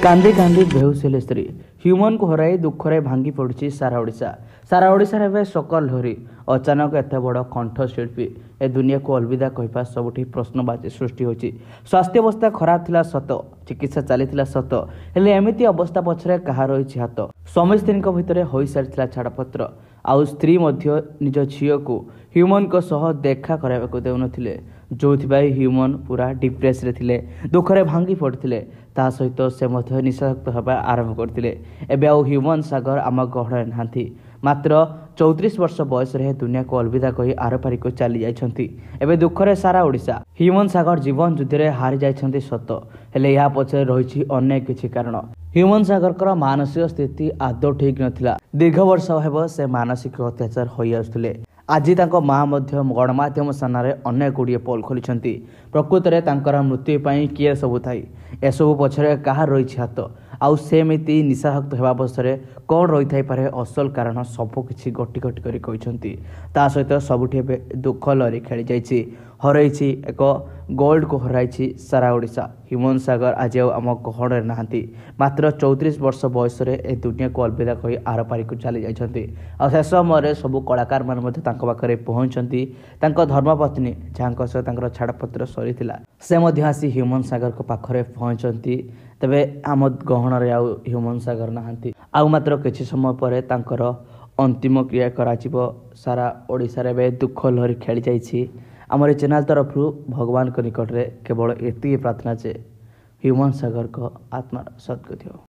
कांदी कांदी बेहोश हेले स्त्री ह्यूमन को हराई दुखरे भांगी पड़ी सारा ओडिशा। सारा ओडिशा रे सकल लहरी अचानक एत बड़ कंठशिल्पी ए दुनिया को अलविदा कहवा सबुठी प्रश्नबाची सृष्टि होची। स्वास्थ्य अवस्था खराब थिला सत, चिकित्सा चली सत, हेले एमिति अवस्था पछरे कहा रही हाथ। स्वामी स्त्री भितर हो सारी छाड़पत्र आउ स्त्री मध्य निज झील को ह्यूमन को सह देखा कराइबाकू देउनथिले, जो ह्यूमन पूरा डिप्रेस रे थिले, दुखरे भांगी पड़ते। ता सहित से निशाशक्त होगा आरंभ करते। एबे आउ ह्यूमन सागर आम गहण नाहांती। मात्र 34 वर्ष बयस दुनिया को अलविदा कही आरपारी को चली जाइछंती। एबे दुखरे सारा ओडिशा। ह्यूमन सागर जीवन युद्ध में हारी जाइछंती सत, हेले या पछरे रहिछि अनेक किछि कारण। ह्यूमन सागर मानसिक स्थिति आदौ ठीक नथिला। दीर्घ वर्ष हेब से मानसिक अत्याचार होई आसुथिले। आज माँ गणमाध्यम सामने अनेक गुड़िए पोल खोली। प्रकृत में तांकर मृत्यु पर किए सबू थाई एसबू पछरे कहा रही हाथ। आउ सेमिति निशाशक्त होगा अवस्था कौन रही थाई पारे असल कारण सबकि गटी गटी कर कहते। ता सहित सबुठी दुख लहरी खेली जाइए। हरई एक गोल्ड को हरई सारा ओडिशा। ह्यूमन सागर आज आम गहण नाहांती। मात्र 34 वर्ष बयस ए दुनिया को अलविदा कही आरपारी को चली जाइछंती। आ से समय सबू कलाकार मान पाखे पहुंचती। धर्मपत्नी जहाँ सहित छाड़पत्र सरी से आसी ह्यूमन सागर को पाखरे पहुंचती। तेबे आम गहण ह्यूमन सागर नाहांती। आउ मात्र किछि समय पर तांकर अंतिम क्रिया करा सारा ओडिशा रे दुख लहरी खेली जाइछि। आमर चैनल तरफ भगवान को निकट रे केवल एति प्रार्थना जे ह्यूमन सागर को आत्मार सद्गति हो।